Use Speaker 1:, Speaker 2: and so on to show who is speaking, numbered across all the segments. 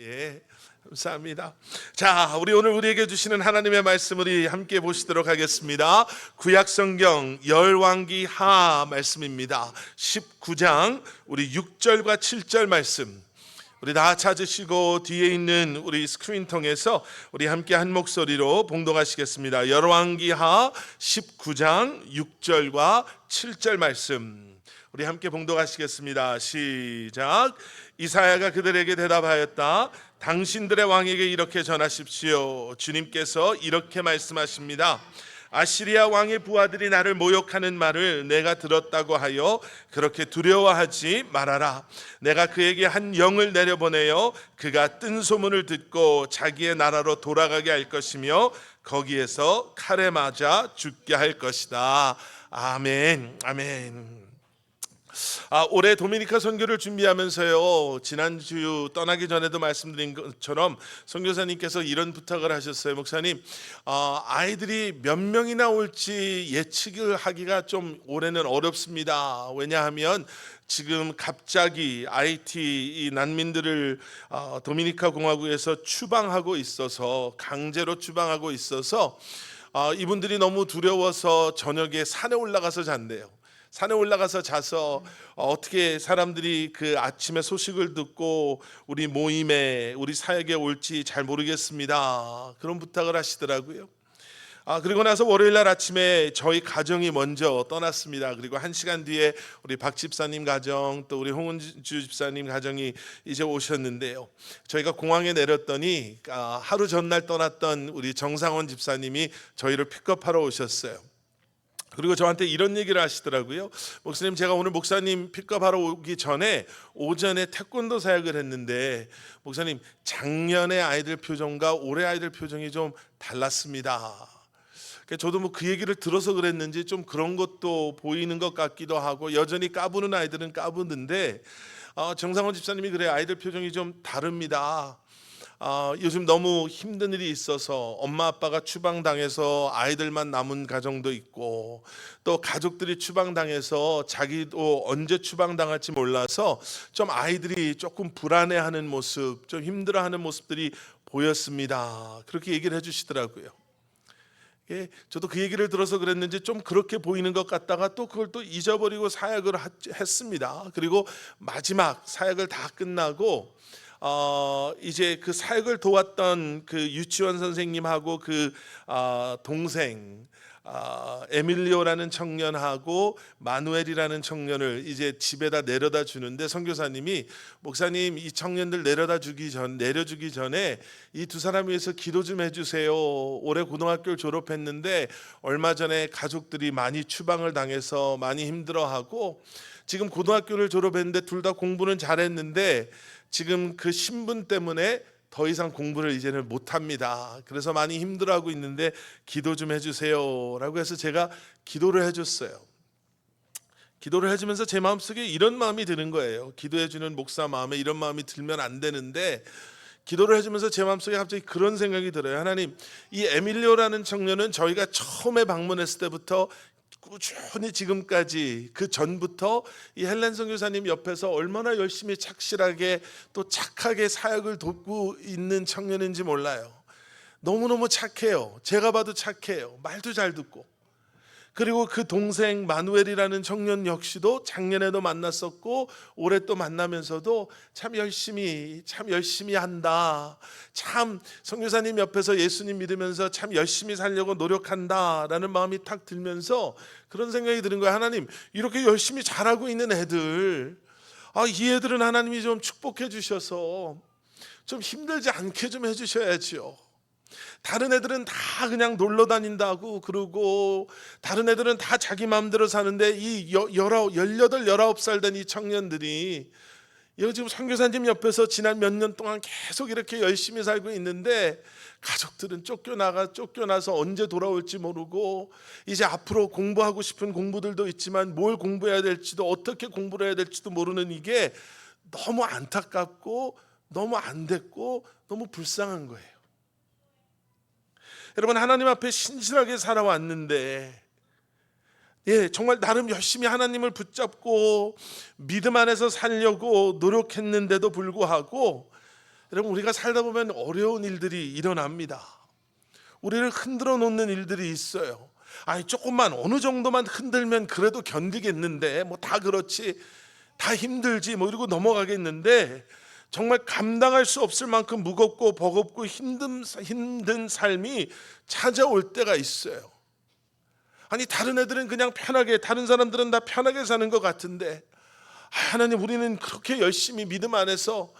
Speaker 1: 예, 감사합니다. 자, 우리 오늘 우리에게 주시는 하나님의 말씀 우리 함께 보시도록 하겠습니다. 구약성경 열왕기하 말씀입니다. 19장 우리 6절과 7절 말씀. 우리 다 찾으시고 뒤에 있는 우리 스크린 통해서 우리 함께 한 목소리로 봉독하시겠습니다. 열왕기하 19장 6절과 7절 말씀. 우리 함께 봉독하시겠습니다. 시작. 이사야가 그들에게 대답하였다. 당신들의 왕에게 이렇게 전하십시오. 주님께서 이렇게 말씀하십니다. 아시리아 왕의 부하들이 나를 모욕하는 말을 내가 들었다고 하여 그렇게 두려워하지 말아라. 내가 그에게 한 영을 내려보내어 그가 뜬 소문을 듣고 자기의 나라로 돌아가게 할 것이며 거기에서 칼에 맞아 죽게 할 것이다. 아멘. 아멘. 올해 도미니카 선교를 준비하면서요, 지난주 떠나기 전에도 말씀드린 것처럼 선교사님께서 이런 부탁을 하셨어요. 목사님, 아이들이 몇 명이나 올지 예측을 하기가 좀 올해는 어렵습니다. 왜냐하면 지금 갑자기 IT 난민들을 도미니카 공화국에서 추방하고 있어서, 강제로 추방하고 있어서 이분들이 너무 두려워서 저녁에 산에 올라가서 잔대요. 산에 올라가서 자서 어떻게 사람들이 그 아침에 소식을 듣고 우리 모임에, 우리 사역에 올지 잘 모르겠습니다. 그런 부탁을 하시더라고요. 그리고 나서 월요일 날 아침에 저희 가정이 먼저 떠났습니다. 그리고 1시간 뒤에 우리 박 집사님 가정, 또 우리 홍은주 집사님 가정이 이제 오셨는데요. 저희가 공항에 내렸더니 하루 전날 떠났던 우리 정상원 집사님이 저희를 픽업하러 오셨어요. 그리고 저한테 이런 얘기를 하시더라고요. 목사님, 제가 오늘 목사님 픽업하러 오기 전에 오전에 태권도 사역을 했는데 목사님, 작년의 아이들 표정과 올해 아이들 표정이 좀 달랐습니다. 저도 그 얘기를 들어서 그랬는지 좀 그런 것도 보이는 것 같기도 하고, 여전히 까부는 아이들은 까부는데 정상원 집사님이 그래, 아이들 표정이 좀 다릅니다. 요즘 너무 힘든 일이 있어서 엄마 아빠가 추방당해서 아이들만 남은 가정도 있고, 또 가족들이 추방당해서 자기도 언제 추방당할지 몰라서 좀 아이들이 조금 불안해하는 모습, 좀 힘들어하는 모습들이 보였습니다. 그렇게 얘기를 해주시더라고요. 저도 그 얘기를 들어서 그랬는지 좀 그렇게 보이는 것 같다가 또 그걸 또 잊어버리고 사역을 했습니다. 그리고 마지막 사역을 다 끝나고 이제 그 사역을 도왔던 그 유치원 선생님하고 그 동생 에밀리오라는 청년하고 마누엘이라는 청년을 이제 집에다 내려다 주는데, 선교사님이 목사님, 이 청년들 내려주기 전에 이 두 사람 위해서 기도 좀 해주세요. 올해 고등학교를 졸업했는데 얼마 전에 가족들이 많이 추방을 당해서 많이 힘들어하고, 지금 고등학교를 졸업했는데 둘 다 공부는 잘했는데 지금 그 신분 때문에 더 이상 공부를 이제는 못합니다. 그래서 많이 힘들어하고 있는데 기도 좀 해주세요 라고 해서 제가 기도를 해줬어요. 기도를 해주면서 제 마음속에 이런 마음이 드는 거예요. 기도해주는 목사 마음에 이런 마음이 들면 안 되는데, 기도를 해주면서 제 마음속에 갑자기 그런 생각이 들어요. 하나님, 이 에밀리오라는 청년은 저희가 처음에 방문했을 때부터 꾸준히 지금까지, 그 전부터 이 헬렌 선교사님 옆에서 얼마나 열심히 착실하게 또 착하게 사역을 돕고 있는 청년인지 몰라요. 너무너무 착해요. 제가 봐도 착해요. 말도 잘 듣고. 그리고 그 동생 마누엘이라는 청년 역시도 작년에도 만났었고 올해 또 만나면서도 참 열심히 한다. 참 선교사님 옆에서 예수님 믿으면서 참 열심히 살려고 노력한다라는 마음이 탁 들면서 그런 생각이 드는 거예요. 하나님, 이렇게 열심히 잘하고 있는 애들, 이 애들은 하나님이 좀 축복해 주셔서 좀 힘들지 않게 좀 해주셔야지요. 다른 애들은 다 그냥 놀러 다닌다고 그러고, 다른 애들은 다 자기 마음대로 사는데 이 18, 19살 된 이 청년들이 이거 지금 선교사님 옆에서 지난 몇 년 동안 계속 이렇게 열심히 살고 있는데, 가족들은 쫓겨나서 언제 돌아올지 모르고, 이제 앞으로 공부하고 싶은 공부들도 있지만 뭘 공부해야 될지도, 어떻게 공부를 해야 될지도 모르는 이게 너무 안타깝고 너무 안 됐고 너무 불쌍한 거예요. 여러분, 하나님 앞에 신실하게 살아왔는데, 정말 나름 열심히 하나님을 붙잡고 믿음 안에서 살려고 노력했는데도 불구하고, 여러분, 우리가 살다 보면 어려운 일들이 일어납니다. 우리를 흔들어 놓는 일들이 있어요. 아니, 조금만 어느 정도만 흔들면 그래도 견디겠는데, 뭐 다 그렇지, 다 힘들지, 뭐 이러고 넘어가겠는데, 정말 감당할 수 없을 만큼 무겁고 버겁고 힘든 삶이 찾아올 때가 있어요. 아니, 다른 애들은 그냥 편하게, 다른 사람들은 다 편하게 사는 것 같은데, 하나님, 우리는 그렇게 열심히 믿음 안에서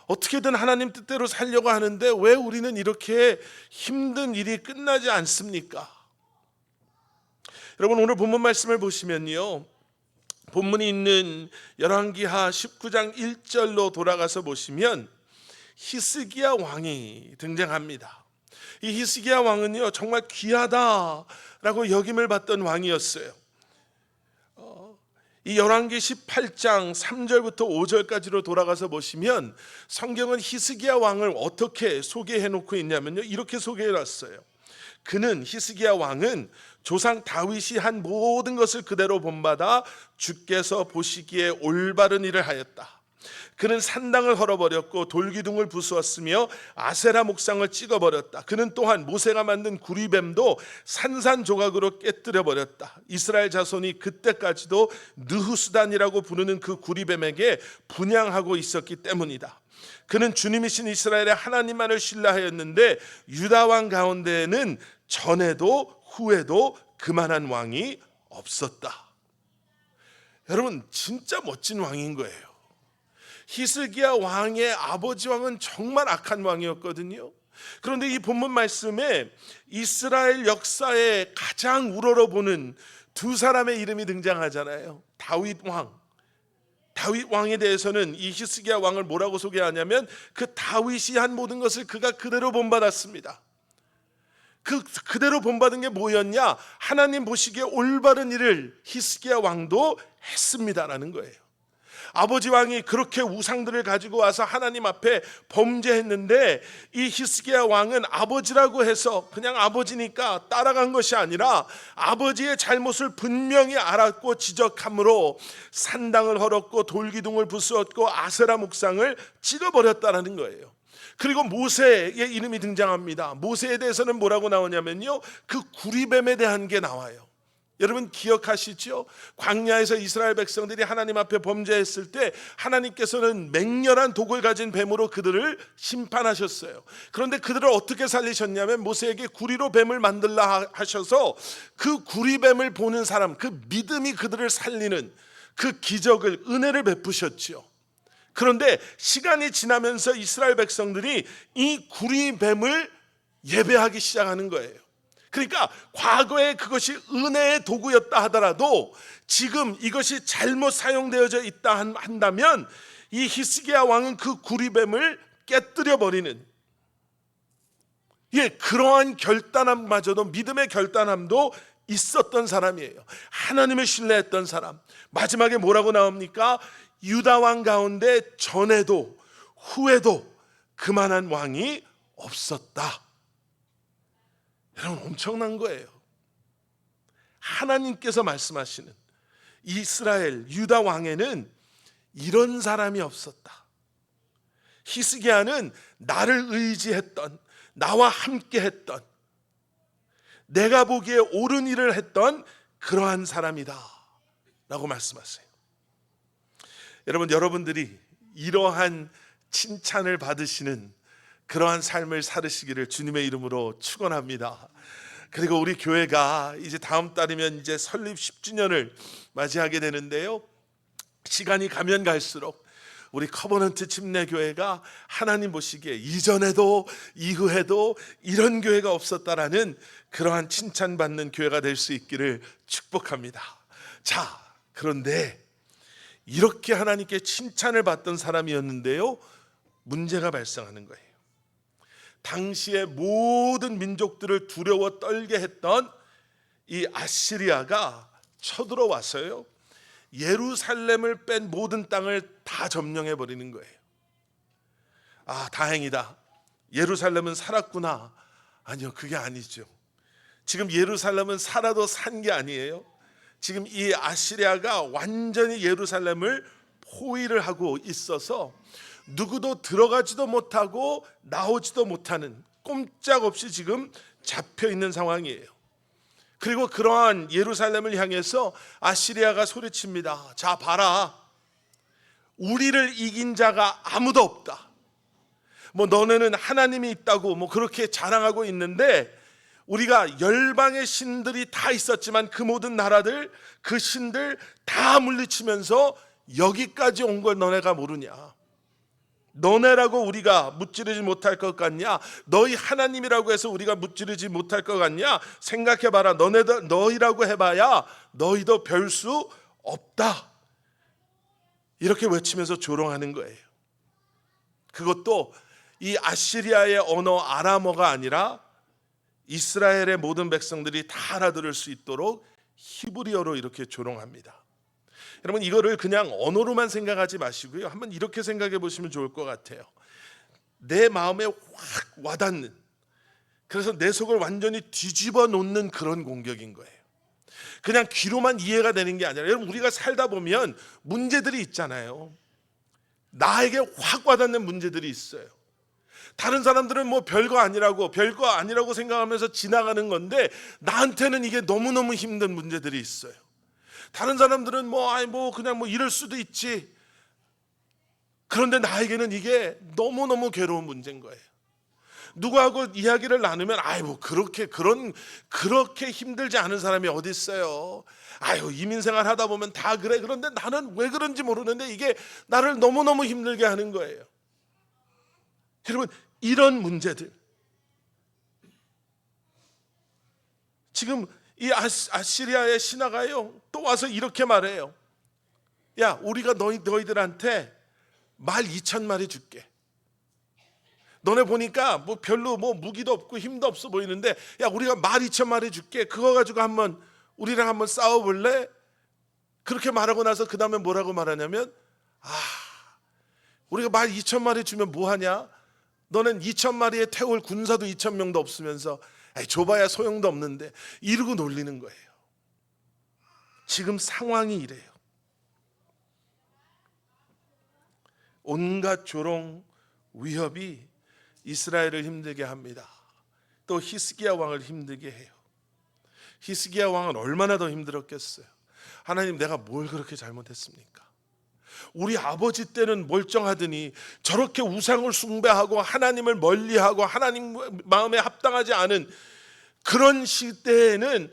Speaker 1: 어떻게든 하나님 뜻대로 살려고 하는데 왜 우리는 이렇게 힘든 일이 끝나지 않습니까? 여러분, 오늘 본문 말씀을 보시면요, 본문이 있는 열왕기하 19장 1절로 돌아가서 보시면 히스기야 왕이 등장합니다. 이 히스기야 왕은요, 정말 귀하다라고 여김을 받던 왕이었어요. 이 열왕기 18장 3절부터 5절까지로 돌아가서 보시면 성경은 히스기야 왕을 어떻게 소개해 놓고 있냐면요, 이렇게 소개해 놨어요. 그는, 히스기야 왕은 조상 다윗이 한 모든 것을 그대로 본받아 주께서 보시기에 올바른 일을 하였다. 그는 산당을 헐어버렸고 돌기둥을 부수었으며 아세라 목상을 찍어버렸다. 그는 또한 모세가 만든 구리뱀도 산산조각으로 깨뜨려버렸다. 이스라엘 자손이 그때까지도 느후수단이라고 부르는 그 구리뱀에게 분향하고 있었기 때문이다. 그는 주님이신 이스라엘의 하나님만을 신뢰하였는데 유다 왕 가운데에는 전에도 후에도 그만한 왕이 없었다. 여러분, 진짜 멋진 왕인 거예요. 히스기야 왕의 아버지 왕은 정말 악한 왕이었거든요. 그런데 이 본문 말씀에 이스라엘 역사에 가장 우러러보는 두 사람의 이름이 등장하잖아요. 다윗 왕에 대해서는 이 히스기야 왕을 뭐라고 소개하냐면 그 다윗이 한 모든 것을 그가 그대로 본받았습니다. 그대로 본받은 게 뭐였냐? 하나님 보시기에 올바른 일을 히스기야 왕도 했습니다라는 거예요. 아버지 왕이 그렇게 우상들을 가지고 와서 하나님 앞에 범죄했는데 이 히스기야 왕은 아버지라고 해서 그냥 아버지니까 따라간 것이 아니라 아버지의 잘못을 분명히 알았고 지적함으로 산당을 헐었고 돌기둥을 부수었고 아세라 목상을 찍어버렸다는 거예요. 그리고 모세의 이름이 등장합니다. 모세에 대해서는 뭐라고 나오냐면요, 그 구리뱀에 대한 게 나와요. 여러분 기억하시죠? 광야에서 이스라엘 백성들이 하나님 앞에 범죄했을 때 하나님께서는 맹렬한 독을 가진 뱀으로 그들을 심판하셨어요. 그런데 그들을 어떻게 살리셨냐면 모세에게 구리로 뱀을 만들라 하셔서 그 구리뱀을 보는 사람, 그 믿음이 그들을 살리는 그 기적을, 은혜를 베푸셨죠. 그런데 시간이 지나면서 이스라엘 백성들이 이 구리뱀을 예배하기 시작하는 거예요. 그러니까 과거에 그것이 은혜의 도구였다 하더라도 지금 이것이 잘못 사용되어져 있다 한다면 이 히스기야 왕은 그 구리뱀을 깨뜨려 버리는, 그러한 결단함마저도, 믿음의 결단함도 있었던 사람이에요. 하나님을 신뢰했던 사람. 마지막에 뭐라고 나옵니까? 유다 왕 가운데 전에도 후에도 그만한 왕이 없었다. 여러분, 엄청난 거예요. 하나님께서 말씀하시는 이스라엘 유다 왕에는 이런 사람이 없었다. 히스기야는 나를 의지했던, 나와 함께 했던, 내가 보기에 옳은 일을 했던 그러한 사람이다 라고 말씀하세요. 여러분, 여러분들이 이러한 칭찬을 받으시는 그러한 삶을 살으시기를 주님의 이름으로 축원합니다. 그리고 우리 교회가 이제 다음 달이면 이제 설립 10주년을 맞이하게 되는데요, 시간이 가면 갈수록 우리 커버넌트 침례교회가 하나님 보시기에 이전에도 이후에도 이런 교회가 없었다라는 그러한 칭찬받는 교회가 될 수 있기를 축복합니다. 자, 그런데 이렇게 하나님께 칭찬을 받던 사람이었는데요, 문제가 발생하는 거예요. 당시의 모든 민족들을 두려워 떨게 했던 이 아시리아가 쳐들어와서요, 예루살렘을 뺀 모든 땅을 다 점령해 버리는 거예요. 아, 다행이다, 예루살렘은 살았구나. 아니요, 그게 아니죠. 지금 예루살렘은 살아도 산 게 아니에요. 지금 이 아시리아가 완전히 예루살렘을 포위를 하고 있어서 누구도 들어가지도 못하고 나오지도 못하는, 꼼짝없이 지금 잡혀 있는 상황이에요. 그리고 그러한 예루살렘을 향해서 아시리아가 소리칩니다. 자, 봐라, 우리를 이긴 자가 아무도 없다. 뭐 너네는 하나님이 있다고 뭐 그렇게 자랑하고 있는데, 우리가 열방의 신들이 다 있었지만 그 모든 나라들, 그 신들 다 물리치면서 여기까지 온 걸 너네가 모르냐? 너네라고 우리가 무찌르지 못할 것 같냐? 너희 하나님이라고 해서 우리가 무찌르지 못할 것 같냐? 생각해봐라. 너희라고 해봐야 너희도 별 수 없다. 이렇게 외치면서 조롱하는 거예요. 그것도 이 아시리아의 언어 아람어가 아니라 이스라엘의 모든 백성들이 다 알아들을 수 있도록 히브리어로 이렇게 조롱합니다. 여러분, 이거를 그냥 언어로만 생각하지 마시고요, 한번 이렇게 생각해 보시면 좋을 것 같아요. 내 마음에 확 와닿는, 그래서 내 속을 완전히 뒤집어 놓는 그런 공격인 거예요. 그냥 귀로만 이해가 되는 게 아니라, 여러분, 우리가 살다 보면 문제들이 있잖아요. 나에게 확 와닿는 문제들이 있어요. 다른 사람들은 뭐 별거 아니라고 생각하면서 지나가는 건데, 나한테는 이게 너무너무 힘든 문제들이 있어요. 다른 사람들은 그냥 이럴 수도 있지. 그런데 나에게는 이게 너무너무 괴로운 문제인 거예요. 누구하고 이야기를 나누면 그렇게 힘들지 않은 사람이 어디 있어요. 이민생활 하다 보면 다 그래. 그런데 나는 왜 그런지 모르는데 이게 나를 너무너무 힘들게 하는 거예요. 여러분, 이런 문제들, 지금 이 아시리아의 신하가요 또 와서 이렇게 말해요. 야, 우리가 너희들한테 말 2,000마리 줄게. 너네 보니까 별로 무기도 없고 힘도 없어 보이는데, 야, 우리가 말 2,000마리 줄게. 그거 가지고 우리랑 한번 싸워볼래? 그렇게 말하고 나서 그 다음에 뭐라고 말하냐면, 우리가 말 2,000마리 주면 뭐하냐? 너는 2,000마리에 태울 군사도 2,000명도 없으면서 줘봐야 소용도 없는데, 이러고 놀리는 거예요. 지금 상황이 이래요. 온갖 조롱, 위협이 이스라엘을 힘들게 합니다. 또 히스기야 왕을 힘들게 해요. 히스기야 왕은 얼마나 더 힘들었겠어요. 하나님, 내가 뭘 그렇게 잘못했습니까? 우리 아버지 때는 멀쩡하더니 저렇게 우상을 숭배하고 하나님을 멀리하고 하나님 마음에 합당하지 않은 그런 시대에는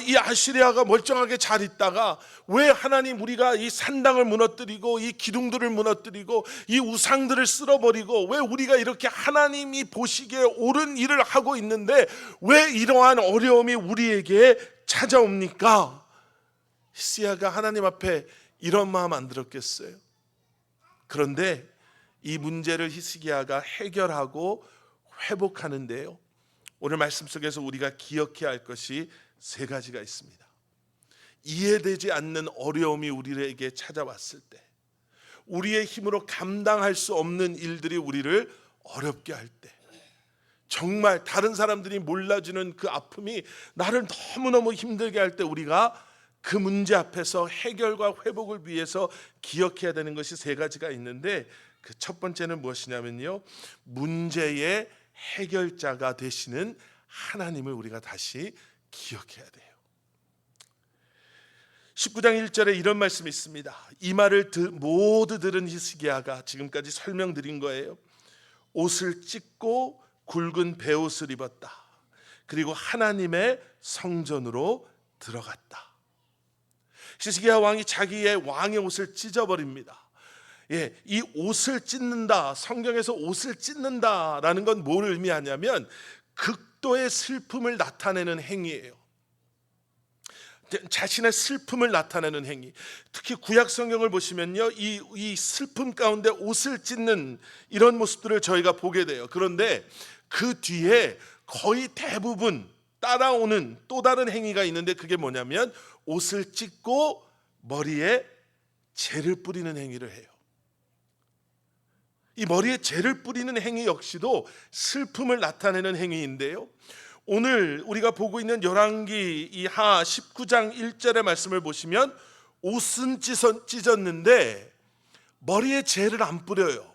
Speaker 1: 이 아시리아가 멀쩡하게 잘 있다가, 왜 하나님, 우리가 이 산당을 무너뜨리고 이 기둥들을 무너뜨리고 이 우상들을 쓸어버리고, 왜 우리가 이렇게 하나님이 보시기에 옳은 일을 하고 있는데 왜 이러한 어려움이 우리에게 찾아옵니까? 히스기야가 하나님 앞에 이런 마음 안 들었겠어요? 그런데 이 문제를 히스기야가 해결하고 회복하는데요, 오늘 말씀 속에서 우리가 기억해야 할 것이 3가지가 있습니다. 이해되지 않는 어려움이 우리에게 찾아왔을 때, 우리의 힘으로 감당할 수 없는 일들이 우리를 어렵게 할 때, 정말 다른 사람들이 몰라주는 그 아픔이 나를 너무너무 힘들게 할 때, 우리가 그 문제 앞에서 해결과 회복을 위해서 기억해야 되는 것이 3가지가 있는데, 그 첫 번째는 무엇이냐면요, 문제의 해결자가 되시는 하나님을 우리가 다시 기억해야 돼요. 19장 1절에 이런 말씀이 있습니다. 이 말을 모두 들은 히스기야가, 지금까지 설명드린 거예요, 옷을 찢고 굵은 베옷을 입었다. 그리고 하나님의 성전으로 들어갔다. 히스기야 왕이 자기의 왕의 옷을 찢어버립니다. 이 옷을 찢는다, 성경에서 옷을 찢는다라는 건 뭘 의미하냐면 극도의 슬픔을 나타내는 행위예요. 자신의 슬픔을 나타내는 행위. 특히 구약 성경을 보시면요, 이 슬픔 가운데 옷을 찢는 이런 모습들을 저희가 보게 돼요. 그런데 그 뒤에 거의 대부분 따라오는 또 다른 행위가 있는데, 그게 뭐냐면 옷을 찢고 머리에 재를 뿌리는 행위를 해요. 이 머리에 재를 뿌리는 행위 역시도 슬픔을 나타내는 행위인데요, 오늘 우리가 보고 있는 열왕기 이하 19장 1절의 말씀을 보시면 옷은 찢었는데 머리에 재를 안 뿌려요.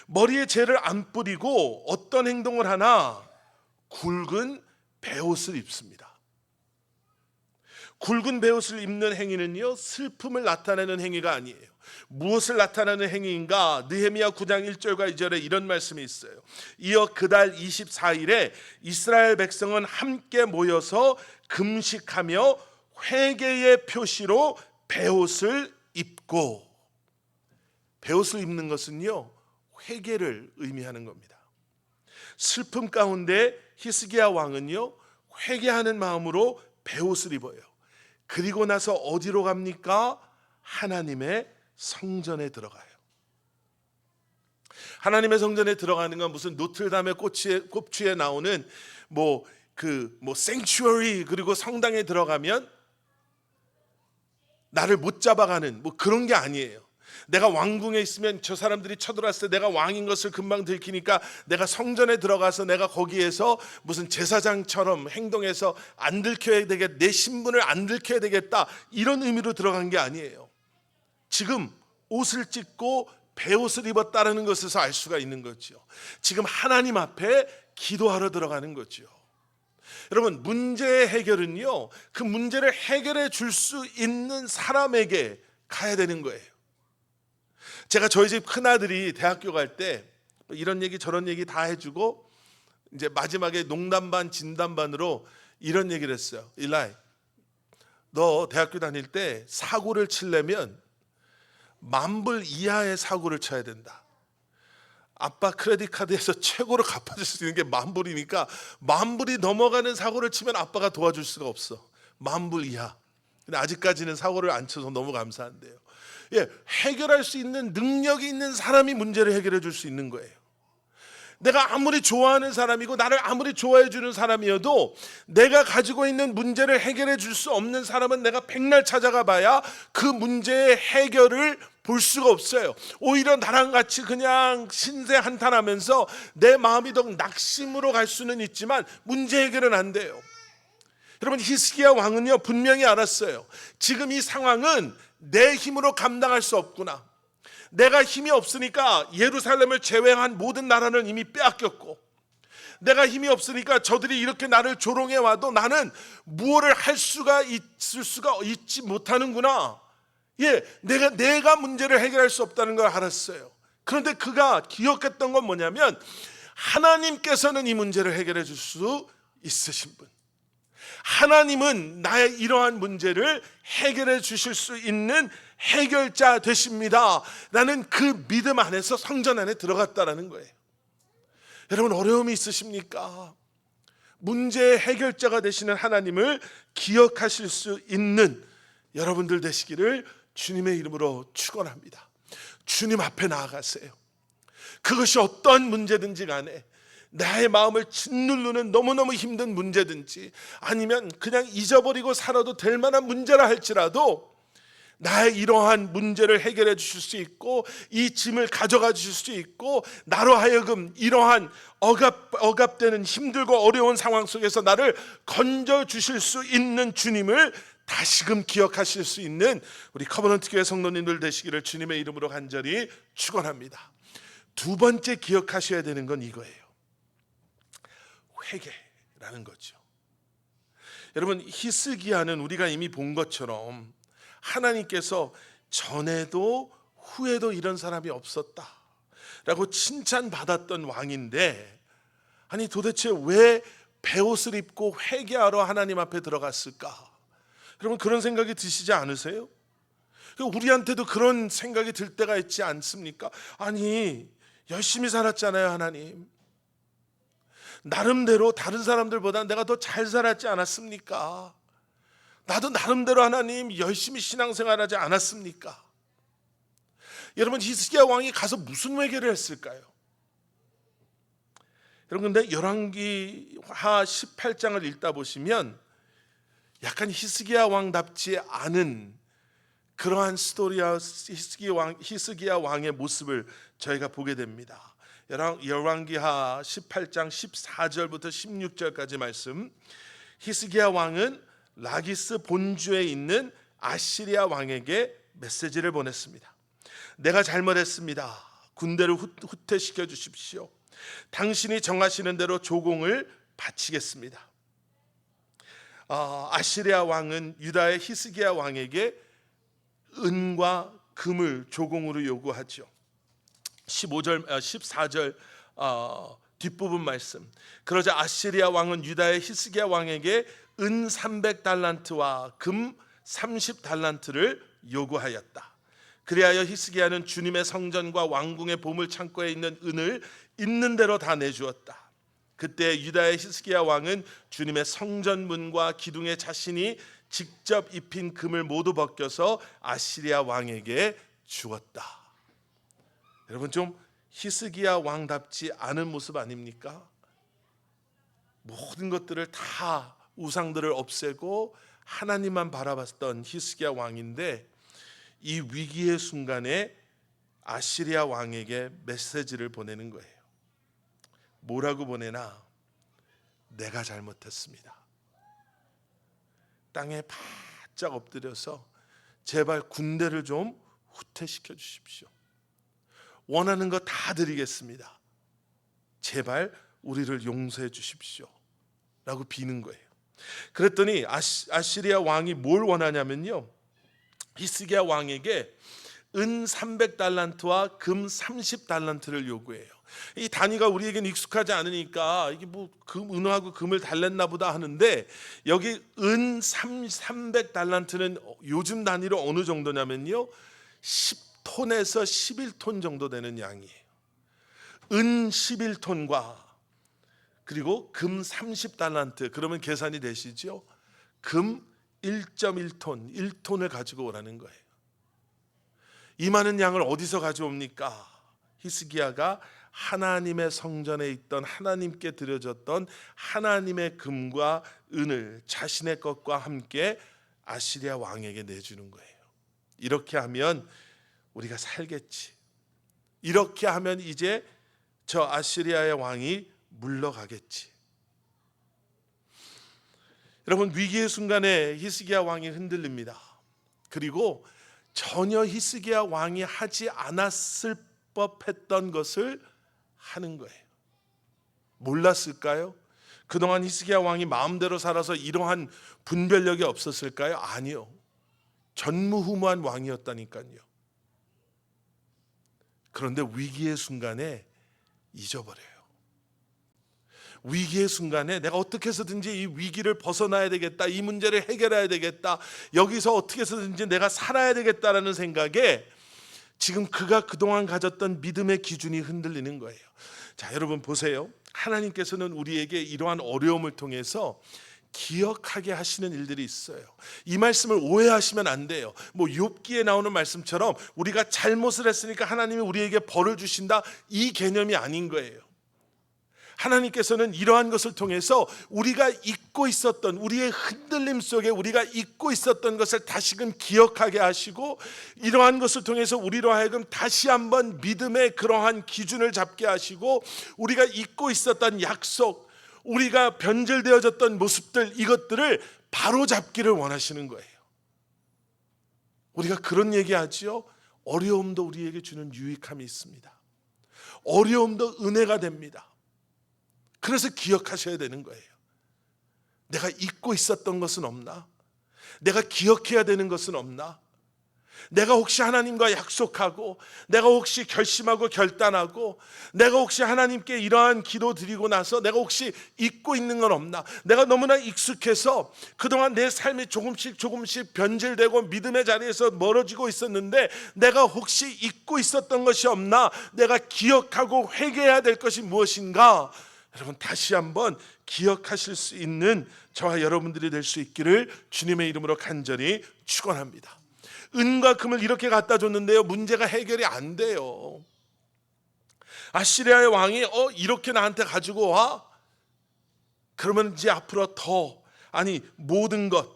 Speaker 1: 머리에 재를 안 뿌리고 어떤 행동을 하나? 굵은 베옷을 입습니다. 굵은 베옷을 입는 행위는요, 슬픔을 나타내는 행위가 아니에요. 무엇을 나타내는 행위인가? 느헤미야 9장 1절과 2절에 이런 말씀이 있어요. 이어 그달 24일에 이스라엘 백성은 함께 모여서 금식하며 회개의 표시로 베옷을 입고, 베옷을 입는 것은요, 회개를 의미하는 겁니다. 슬픔 가운데 히스기야 왕은요, 회개하는 마음으로 베옷을 입어요. 그리고 나서 어디로 갑니까? 하나님의 성전에 들어가요. 하나님의 성전에 들어가는 건 무슨 노틀담의 꼽취에 나오는 생츄어리, 그리고 성당에 들어가면 나를 못 잡아가는 그런 게 아니에요. 내가 왕궁에 있으면 저 사람들이 쳐들어왔을 때 내가 왕인 것을 금방 들키니까 내가 성전에 들어가서 내가 거기에서 무슨 제사장처럼 행동해서 안 들켜야 되겠다, 내 신분을 안 들켜야 되겠다, 이런 의미로 들어간 게 아니에요. 지금 옷을 찢고 베옷을 입었다는 것에서 알 수가 있는 거죠. 지금 하나님 앞에 기도하러 들어가는 거죠. 여러분, 문제의 해결은요, 그 문제를 해결해 줄 수 있는 사람에게 가야 되는 거예요. 제가 저희 집 큰아들이 대학교 갈 때 이런 얘기 저런 얘기 다 해주고 이제 마지막에 농담 반 진담 반으로 이런 얘기를 했어요. 일라이, 너 대학교 다닐 때 사고를 치려면 10,000불 이하의 사고를 쳐야 된다. 아빠 크레딧 카드에서 최고로 갚아줄 수 있는 게 10,000불이니까 10,000불이 넘어가는 사고를 치면 아빠가 도와줄 수가 없어. 10,000불 이하. 근데 아직까지는 사고를 안 쳐서 너무 감사한데요. 예, 해결할 수 있는 능력이 있는 사람이 문제를 해결해 줄 수 있는 거예요. 내가 아무리 좋아하는 사람이고 나를 아무리 좋아해 주는 사람이어도 내가 가지고 있는 문제를 해결해 줄 수 없는 사람은 내가 백날 찾아가 봐야 그 문제의 해결을 볼 수가 없어요. 오히려 나랑 같이 그냥 신세 한탄하면서 내 마음이 더 낙심으로 갈 수는 있지만 문제 해결은 안 돼요. 여러분, 히스기야 왕은요, 분명히 알았어요. 지금 이 상황은 내 힘으로 감당할 수 없구나. 내가 힘이 없으니까 예루살렘을 제외한 모든 나라는 이미 빼앗겼고, 내가 힘이 없으니까 저들이 이렇게 나를 조롱해 와도 나는 무엇을 할 수가 있지 못하는구나. 예, 내가 문제를 해결할 수 없다는 걸 알았어요. 그런데 그가 기억했던 건 뭐냐면, 하나님께서는 이 문제를 해결해 줄 수 있으신 분, 하나님은 나의 이러한 문제를 해결해 주실 수 있는 해결자 되십니다 라는 그 믿음 안에서 성전 안에 들어갔다라는 거예요. 여러분, 어려움이 있으십니까? 문제의 해결자가 되시는 하나님을 기억하실 수 있는 여러분들 되시기를 주님의 이름으로 축원합니다. 주님 앞에 나아가세요. 그것이 어떤 문제든지 간에, 나의 마음을 짓누르는 너무너무 힘든 문제든지 아니면 그냥 잊어버리고 살아도 될 만한 문제라 할지라도 나의 이러한 문제를 해결해 주실 수 있고 이 짐을 가져가 주실 수 있고 나로 하여금 이러한 억압되는 힘들고 어려운 상황 속에서 나를 건져 주실 수 있는 주님을 다시금 기억하실 수 있는 우리 커버넌트 교회 성도님들 되시기를 주님의 이름으로 간절히 축원합니다. 두 번째 기억하셔야 되는 건 이거예요. 회개라는 거죠. 여러분, 히스기야는 우리가 이미 본 것처럼 하나님께서 전에도 후에도 이런 사람이 없었다 라고 칭찬받았던 왕인데, 아니 도대체 왜 베옷을 입고 회개하러 하나님 앞에 들어갔을까? 여러분, 그런 생각이 드시지 않으세요? 우리한테도 그런 생각이 들 때가 있지 않습니까? 아니, 열심히 살았잖아요. 하나님, 나름대로 다른 사람들보다 내가 더 잘 살았지 않았습니까? 나도 나름대로 하나님 열심히 신앙생활하지 않았습니까? 여러분, 히스기야 왕이 가서 무슨 회개를 했을까요? 여러분, 근데 열왕기하 18장을 읽다 보시면 약간 히스기야 왕답지 않은 그러한 스토리와 히스기야 왕의 모습을 저희가 보게 됩니다. 열왕기하 18장 14절부터 16절까지 말씀. 히스기야 왕은 라기스 본주에 있는 아시리아 왕에게 메시지를 보냈습니다. 내가 잘못했습니다. 군대를 후퇴시켜 주십시오. 당신이 정하시는 대로 조공을 바치겠습니다. 아시리아 왕은 유다의 히스기야 왕에게 은과 금을 조공으로 요구하죠. 14절 뒷부분 말씀. 그러자 아시리아 왕은 유다의 히스기야 왕에게 은 300달란트와 금 30달란트를 요구하였다. 그리하여 히스기야는 주님의 성전과 왕궁의 보물 창고에 있는 은을 있는 대로 다 내주었다. 그때 유다의 히스기야 왕은 주님의 성전문과 기둥에 자신이 직접 입힌 금을 모두 벗겨서 아시리아 왕에게 주었다. 여러분, 좀 히스기야 왕답지 않은 모습 아닙니까? 모든 것들을 다 우상들을 없애고 하나님만 바라봤던 히스기야 왕인데, 이 위기의 순간에 아시리아 왕에게 메시지를 보내는 거예요. 뭐라고 보내나? 내가 잘못했습니다. 땅에 바짝 엎드려서 제발 군대를 좀 후퇴시켜 주십시오. 원하는 거 다 드리겠습니다. 제발 우리를 용서해 주십시오 라고 비는 거예요. 그랬더니 아시리아 왕이 뭘 원하냐면요, 히스기야 왕에게 은 300달란트와 금 30달란트를 요구해요. 이 단위가 우리에겐 익숙하지 않으니까 이게 뭐 은하고 금을 달랬나 보다 하는데, 여기 은 300달란트는 요즘 단위로 어느 정도냐면요, 10톤에서 11톤 정도 되는 양이에요. 은 11톤과 그리고 금 30달란트, 그러면 계산이 되시죠? 금 1.1톤, 1톤을 가지고 오라는 거예요. 이 많은 양을 어디서 가져옵니까? 히스기야가 하나님의 성전에 있던, 하나님께 드려졌던 하나님의 금과 은을 자신의 것과 함께 아시리아 왕에게 내주는 거예요. 이렇게 하면 우리가 살겠지. 이렇게 하면 이제 저 아시리아의 왕이 물러가겠지. 여러분, 위기의 순간에 히스기야 왕이 흔들립니다. 그리고 전혀 히스기야 왕이 하지 않았을 법했던 것을 하는 거예요. 몰랐을까요? 그동안 히스기야 왕이 마음대로 살아서 이러한 분별력이 없었을까요? 아니요. 전무후무한 왕이었다니까요. 그런데 위기의 순간에 잊어버려요. 위기의 순간에 내가 어떻게 해서든지 이 위기를 벗어나야 되겠다, 이 문제를 해결해야 되겠다, 여기서 어떻게 해서든지 내가 살아야 되겠다라는 생각에 지금 그가 그동안 가졌던 믿음의 기준이 흔들리는 거예요. 자, 여러분 보세요. 하나님께서는 우리에게 이러한 어려움을 통해서 기억하게 하시는 일들이 있어요. 이 말씀을 오해하시면 안 돼요. 뭐 욥기에 나오는 말씀처럼 우리가 잘못을 했으니까 하나님이 우리에게 벌을 주신다, 이 개념이 아닌 거예요. 하나님께서는 이러한 것을 통해서 우리가 잊고 있었던, 우리의 흔들림 속에 우리가 잊고 있었던 것을 다시금 기억하게 하시고, 이러한 것을 통해서 우리로 하여금 다시 한번 믿음의 그러한 기준을 잡게 하시고, 우리가 잊고 있었던 약속, 우리가 변질되어졌던 모습들, 이것들을 바로잡기를 원하시는 거예요. 우리가 그런 얘기하지요. 어려움도 우리에게 주는 유익함이 있습니다. 어려움도 은혜가 됩니다. 그래서 기억하셔야 되는 거예요. 내가 잊고 있었던 것은 없나? 내가 기억해야 되는 것은 없나? 내가 혹시 하나님과 약속하고, 내가 혹시 결심하고 결단하고, 내가 혹시 하나님께 이러한 기도 드리고 나서 내가 혹시 잊고 있는 건 없나? 내가 너무나 익숙해서 그동안 내 삶이 조금씩 변질되고 믿음의 자리에서 멀어지고 있었는데, 내가 혹시 잊고 있었던 것이 없나? 내가 기억하고 회개해야 될 것이 무엇인가? 여러분, 다시 한번 기억하실 수 있는 저와 여러분들이 될 수 있기를 주님의 이름으로 간절히 축원합니다. 은과 금을 이렇게 갖다 줬는데요, 문제가 해결이 안 돼요. 아시리아의 왕이 이렇게 나한테 가지고 와? 그러면 이제 앞으로 모든 것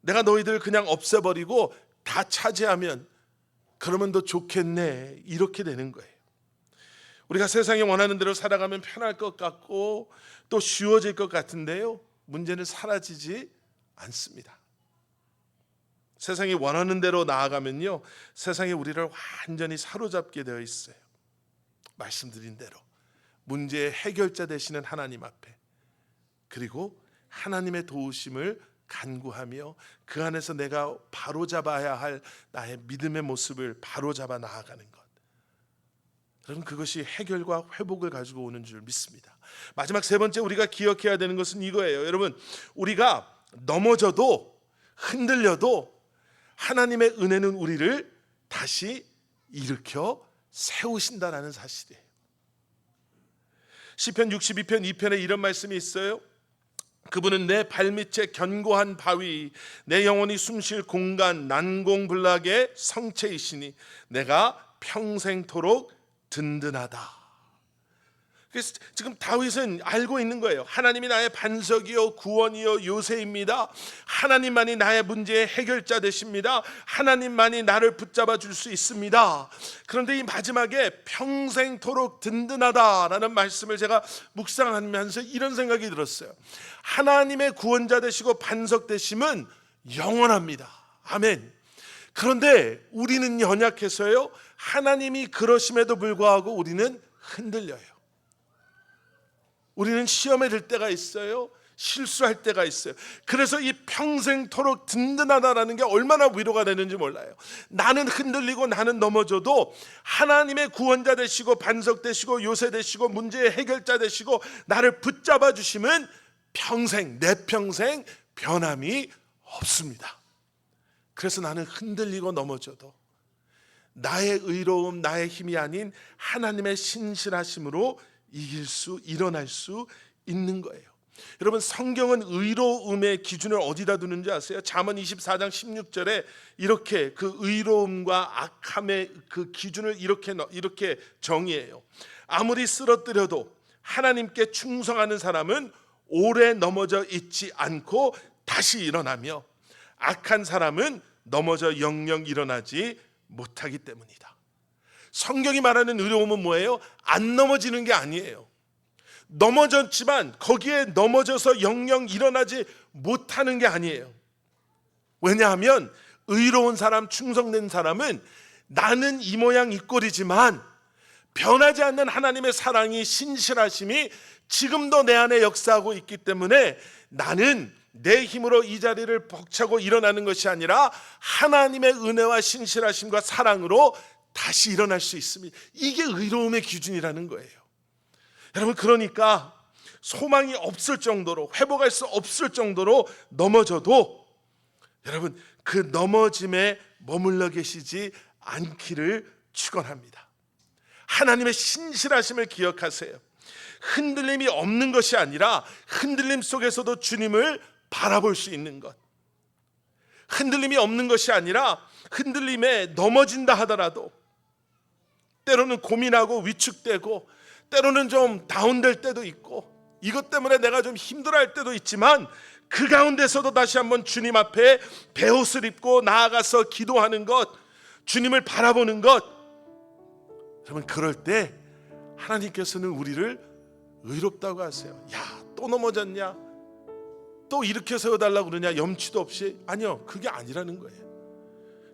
Speaker 1: 내가 너희들 그냥 없애버리고 다 차지하면 그러면 더 좋겠네, 이렇게 되는 거예요. 우리가 세상에 원하는 대로 살아가면 편할 것 같고 또 쉬워질 것 같은데요, 문제는 사라지지 않습니다. 세상이 원하는 대로 나아가면요, 세상이 우리를 완전히 사로잡게 되어 있어요. 말씀드린 대로 문제의 해결자 되시는 하나님 앞에, 그리고 하나님의 도우심을 간구하며 그 안에서 내가 바로잡아야 할 나의 믿음의 모습을 바로잡아 나아가는 것, 여러분, 그것이 해결과 회복을 가지고 오는 줄 믿습니다. 마지막 세 번째 우리가 기억해야 되는 것은 이거예요. 여러분, 우리가 넘어져도 흔들려도 하나님의 은혜는 우리를 다시 일으켜 세우신다라는 사실이에요. 시편 62편 2편에 이런 말씀이 있어요. 그분은 내 발밑에 견고한 바위, 내 영혼이 숨쉴 공간, 난공불락의 성체이시니 내가 평생토록 든든하다. 그래서 지금 다윗은 알고 있는 거예요. 하나님이 나의 반석이요 구원이요 요새입니다. 하나님만이 나의 문제의 해결자 되십니다. 하나님만이 나를 붙잡아 줄 수 있습니다. 그런데 이 마지막에 평생토록 든든하다라는 말씀을 제가 묵상하면서 이런 생각이 들었어요. 하나님의 구원자 되시고 반석 되심은 영원합니다. 아멘. 그런데 우리는 연약해서요, 하나님이 그러심에도 불구하고 우리는 흔들려요. 우리는 시험에 들 때가 있어요. 실수할 때가 있어요. 그래서 이 평생토록 든든하다라는 게 얼마나 위로가 되는지 몰라요. 나는 흔들리고 나는 넘어져도 하나님의 구원자 되시고 반석 되시고 요새 되시고 문제의 해결자 되시고 나를 붙잡아 주시면 평생, 내 평생 변함이 없습니다. 그래서 나는 흔들리고 넘어져도 나의 의로움, 나의 힘이 아닌 하나님의 신실하심으로 일어날 수 있는 거예요. 여러분, 성경은 의로움의 기준을 어디다 두는지 아세요? 잠언 24장 16절에 이렇게 그 의로움과 악함의 그 기준을 이렇게 정의해요. 아무리 쓰러뜨려도 하나님께 충성하는 사람은 오래 넘어져 있지 않고 다시 일어나며 악한 사람은 넘어져 영영 일어나지 못하기 때문이다. 성경이 말하는 의로움은 뭐예요? 안 넘어지는 게 아니에요. 넘어졌지만 거기에 넘어져서 영영 일어나지 못하는 게 아니에요. 왜냐하면 의로운 사람, 충성된 사람은 나는 이 모양 이 꼴이지만 변하지 않는 하나님의 사랑이, 신실하심이 지금도 내 안에 역사하고 있기 때문에 나는 내 힘으로 이 자리를 벅차고 일어나는 것이 아니라 하나님의 은혜와 신실하심과 사랑으로 다시 일어날 수 있습니다. 이게 의로움의 기준이라는 거예요. 여러분, 그러니까 소망이 없을 정도로, 회복할 수 없을 정도로 넘어져도 여러분, 그 넘어짐에 머물러 계시지 않기를 축원합니다. 하나님의 신실하심을 기억하세요. 흔들림이 없는 것이 아니라 흔들림 속에서도 주님을 바라볼 수 있는 것, 흔들림이 없는 것이 아니라 흔들림에 넘어진다 하더라도 때로는 고민하고 위축되고 때로는 좀 다운될 때도 있고 이것 때문에 내가 좀 힘들어할 때도 있지만 그 가운데서도 다시 한번 주님 앞에 베옷을 입고 나아가서 기도하는 것, 주님을 바라보는 것, 여러분, 그럴 때 하나님께서는 우리를 의롭다고 하세요. 야, 또 넘어졌냐? 또 이렇게 세워달라고 그러냐? 염치도 없이. 아니요, 그게 아니라는 거예요.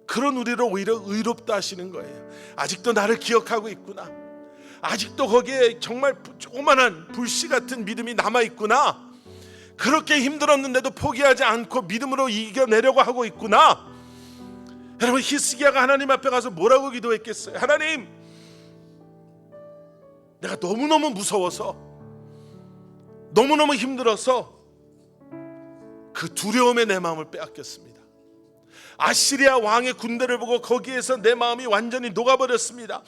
Speaker 1: 그런 우리를 오히려 의롭다 하시는 거예요. 아직도 나를 기억하고 있구나. 아직도 거기에 정말 조그만한 불씨 같은 믿음이 남아있구나. 그렇게 힘들었는데도 포기하지 않고 믿음으로 이겨내려고 하고 있구나. 여러분, 히스기야가 하나님 앞에 가서 뭐라고 기도했겠어요? 하나님, 내가 너무너무 무서워서, 너무너무 힘들어서 그 두려움에 내 마음을 빼앗겼습니다. 아시리아 왕의 군대를 보고 거기에서 내 마음이 완전히 녹아버렸습니다.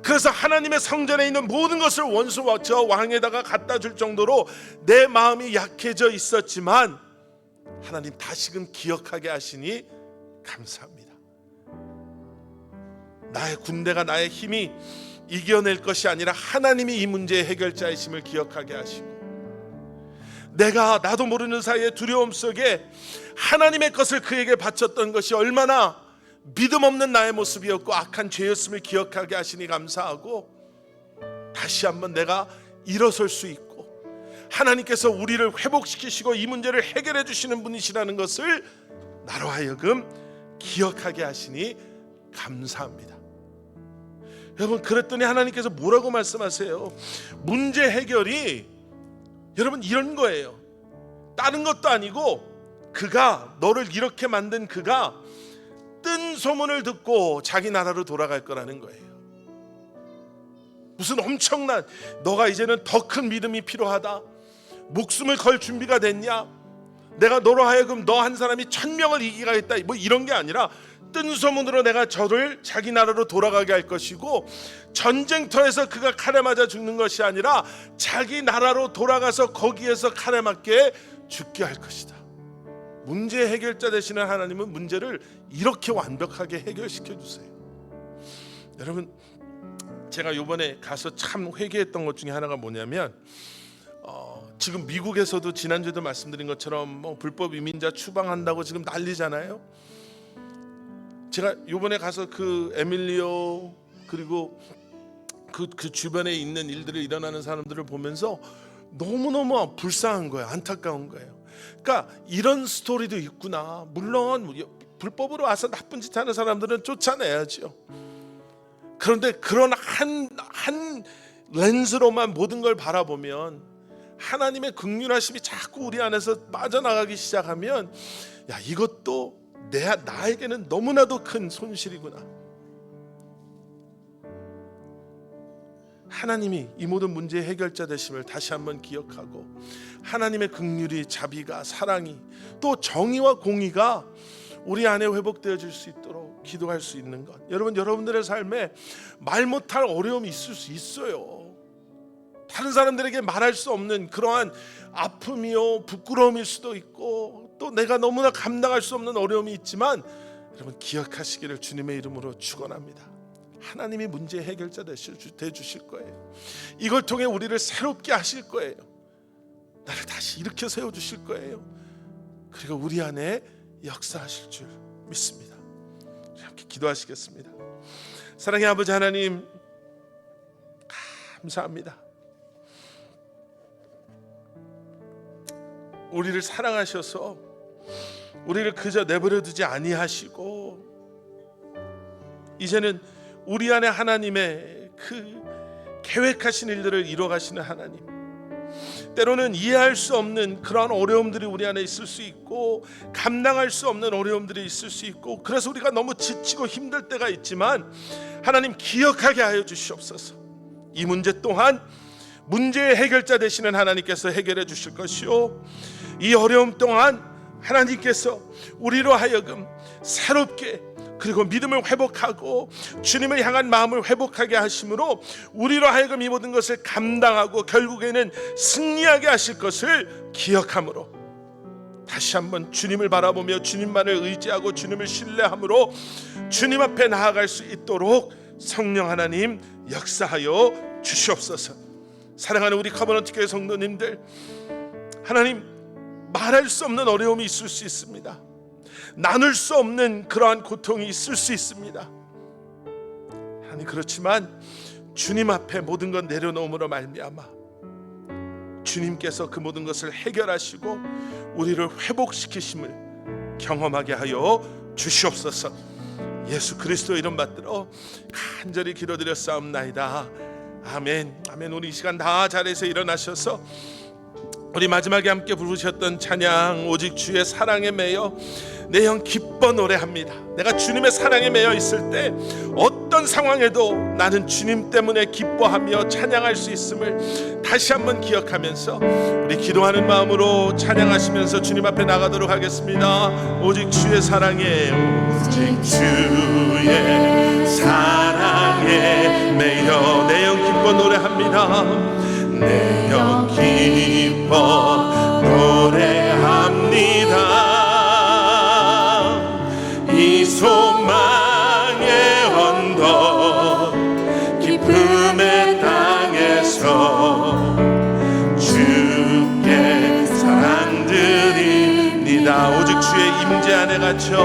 Speaker 1: 그래서 하나님의 성전에 있는 모든 것을 원수와 저 왕에다가 갖다 줄 정도로 내 마음이 약해져 있었지만 하나님 다시금 기억하게 하시니 감사합니다. 나의 군대가, 나의 힘이 이겨낼 것이 아니라 하나님이 이 문제의 해결자이심을 기억하게 하시고, 내가 나도 모르는 사이에 두려움 속에 하나님의 것을 그에게 바쳤던 것이 얼마나 믿음 없는 나의 모습이었고 악한 죄였음을 기억하게 하시니 감사하고, 다시 한번 내가 일어설 수 있고 하나님께서 우리를 회복시키시고 이 문제를 해결해 주시는 분이시라는 것을 나로 하여금 기억하게 하시니 감사합니다. 여러분, 그랬더니 하나님께서 뭐라고 말씀하세요? 문제 해결이 여러분 이런 거예요. 다른 것도 아니고 그가 너를 이렇게 만든 그가 뜬 소문을 듣고 자기 나라로 돌아갈 거라는 거예요. 무슨 엄청난, 너가 이제는 더 큰 믿음이 필요하다, 목숨을 걸 준비가 됐냐, 내가 너로 하여금 너 한 사람이 1000명을 이기게 하겠다, 뭐 이런 게 아니라 뜬 소문으로 내가 저를 자기 나라로 돌아가게 할 것이고, 전쟁터에서 그가 칼에 맞아 죽는 것이 아니라 자기 나라로 돌아가서 거기에서 칼에 맞게 죽게 할 것이다. 문제 해결자 되시는 하나님은 문제를 이렇게 완벽하게 해결시켜 주세요. 여러분, 제가 이번에 가서 참 회개했던 것 중에 하나가 뭐냐면, 지금 미국에서도 지난주에도 말씀드린 것처럼 뭐 불법 이민자 추방한다고 지금 난리잖아요. 제가 이번에 가서 그 에밀리오 그리고 그 주변에 있는 일들이 일어나는 사람들을 보면서 너무너무 불쌍한 거예요. 안타까운 거예요. 그러니까 이런 스토리도 있구나. 물론 불법으로 와서 나쁜 짓 하는 사람들은 쫓아내야죠. 그런데 그런 한 렌즈로만 모든 걸 바라보면, 하나님의 긍휼하심이 자꾸 우리 안에서 빠져나가기 시작하면, 야, 이것도 나에게는 너무나도 큰 손실이구나. 하나님이 이 모든 문제의 해결자 되심을 다시 한번 기억하고, 하나님의 긍휼이, 자비가, 사랑이, 또 정의와 공의가 우리 안에 회복되어질 수 있도록 기도할 수 있는 것. 여러분, 여러분들의 삶에 말 못할 어려움이 있을 수 있어요. 다른 사람들에게 말할 수 없는 그러한 아픔이요, 부끄러움일 수도 있고, 또 내가 너무나 감당할 수 없는 어려움이 있지만, 여러분 기억하시기를 주님의 이름으로 축원합니다. 하나님이 문제 해결자 되주실 거예요. 이걸 통해 우리를 새롭게 하실 거예요. 나를 다시 일으켜 세워주실 거예요. 그리고 우리 안에 역사하실 줄 믿습니다. 함께 기도하시겠습니다. 사랑의 아버지 하나님, 감사합니다. 우리를 사랑하셔서 우리를 그저 내버려 두지 아니하시고, 이제는 우리 안에 하나님의 그 계획하신 일들을 이뤄가시는 하나님, 때로는 이해할 수 없는 그러한 어려움들이 우리 안에 있을 수 있고, 감당할 수 없는 어려움들이 있을 수 있고, 그래서 우리가 너무 지치고 힘들 때가 있지만, 하나님 기억하게 하여 주시옵소서. 이 문제 또한 문제의 해결자 되시는 하나님께서 해결해 주실 것이요, 이 어려움 동안 하나님께서 우리로 하여금 새롭게, 그리고 믿음을 회복하고 주님을 향한 마음을 회복하게 하심으로 우리로 하여금 이 모든 것을 감당하고 결국에는 승리하게 하실 것을 기억함으로, 다시 한번 주님을 바라보며 주님만을 의지하고 주님을 신뢰함으로 주님 앞에 나아갈 수 있도록 성령 하나님 역사하여 주시옵소서. 사랑하는 우리 커버넌트 교회 성도님들, 하나님, 말할 수 없는 어려움이 있을 수 있습니다. 나눌 수 없는 그러한 고통이 있을 수 있습니다. 하나님, 그렇지만 주님 앞에 모든 것 내려놓음으로 말미암아 주님께서 그 모든 것을 해결하시고 우리를 회복시키심을 경험하게 하여 주시옵소서. 예수 그리스도의 이름 받들어 간절히 기도드렸사옵나이다. 아멘. 아멘. 우리 이 시간 다 자리에서 일어나셔서 우리 마지막에 함께 부르셨던 찬양, 오직 주의 사랑에 매여 내 영 기뻐 노래합니다. 내가 주님의 사랑에 매여 있을 때 어떤 상황에도 나는 주님 때문에 기뻐하며 찬양할 수 있음을 다시 한번 기억하면서 우리 기도하는 마음으로 찬양하시면서 주님 앞에 나가도록 하겠습니다. 오직 주의 사랑에, 오직 주의 사랑에 매여 내 영 기뻐 노래합니다. 내 영 기뻐 노래합니다. 이 소망의 언덕 기쁨의 땅에서 주께 사랑 드립니다. 오직 주의 임재 안에 갇혀,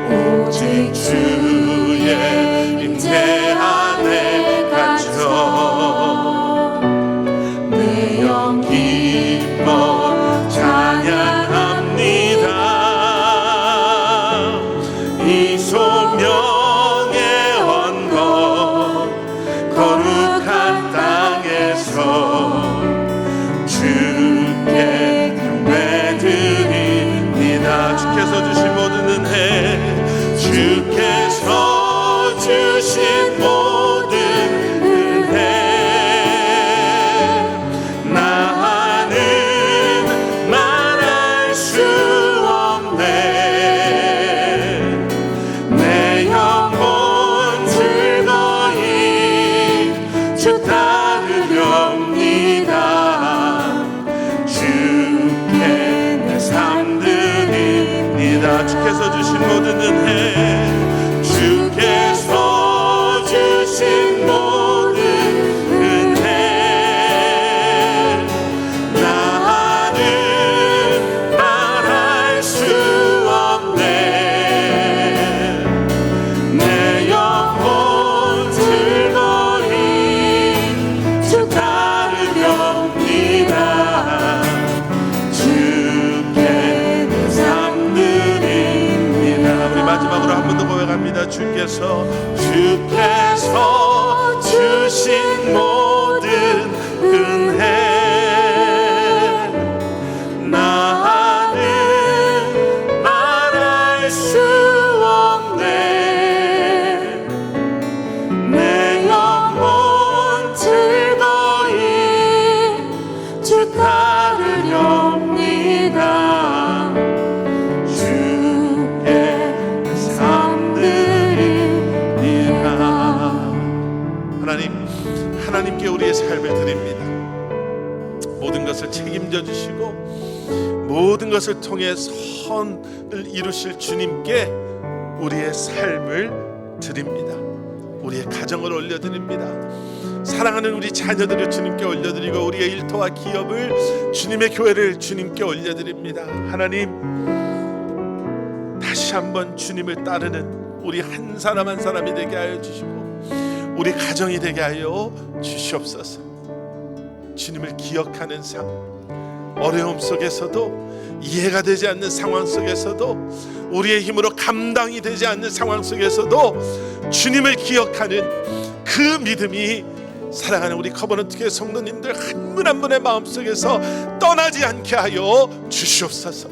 Speaker 1: 오직 주의 임재 안에 갇혀 내 영 기뻐 찬양합니다. 이 소명의 언덕 주께서 주신 모든 은혜, 주께서 주신 모든 은혜, 나는 말할 수 없네. 내 영혼 즐거이 주 따르렵니다. 주께 삶 드립니다. 우리 마지막으로 한 번 더 고백합니다. 주께서 주신 모든 은혜, 나는 말할 수 없네. 내 영혼 즐거이 주 따르렵니다. 주께 삶 드립니다. 하나님께 우리의 삶을 드립니다. 모든 것을 책임져 주시고 모든 것을 통해 선을 이루실 주님께 우리의 삶을 드립니다. 우리의 가정을 올려드립니다. 사랑하는 우리 자녀들을 주님께 올려드리고 우리의 일터와 기업을, 주님의 교회를 주님께 올려드립니다. 하나님, 다시 한번 주님을 따르는 우리 한 사람 한 사람이 되게 하여 주시고 우리 가정이 되게 하여 주시옵소서. 주님을 기억하는 삶, 어려움 속에서도, 이해가 되지 않는 상황 속에서도, 우리의 힘으로 감당이 되지 않는 상황 속에서도 주님을 기억하는 그 믿음이 사랑하는 우리 커버넌트 교회 성도님들 한 분 한 분의 마음속에서 떠나지 않게 하여 주시옵소서.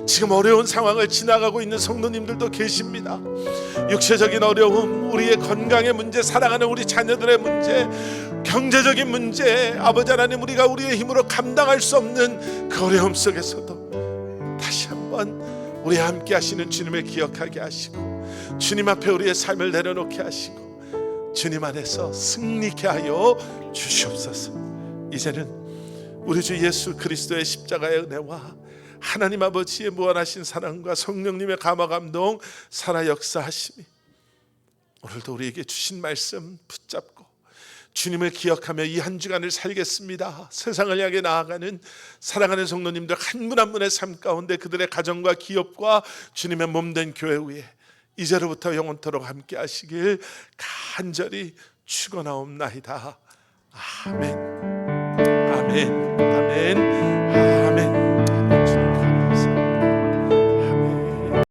Speaker 1: 지금 어려운 상황을 지나가고 있는 성도님들도 계십니다. 육체적인 어려움, 우리의 건강의 문제, 사랑하는 우리 자녀들의 문제, 경제적인 문제, 아버지 하나님, 우리가 우리의 힘으로 감당할 수 없는 그 어려움 속에서도 다시 한번 우리 함께 하시는 주님을 기억하게 하시고 주님 앞에 우리의 삶을 내려놓게 하시고 주님 안에서 승리케 하여 주시옵소서. 이제는 우리 주 예수 그리스도의 십자가의 은혜와 하나님 아버지의 무한하신 사랑과 성령님의 감화 감동 살아 역사하심이 오늘도 우리에게 주신 말씀 붙잡고 주님을 기억하며 이 한 주간을 살겠습니다. 세상을 향해 나아가는 사랑하는 성도님들 한 분 한 분의 삶 가운데 그들의 가정과 기업과 주님의 몸된 교회 위에 이제로부터 영원토록 함께 하시길 간절히 축원하옵나이다. 아멘. 아멘. 아멘. 아멘.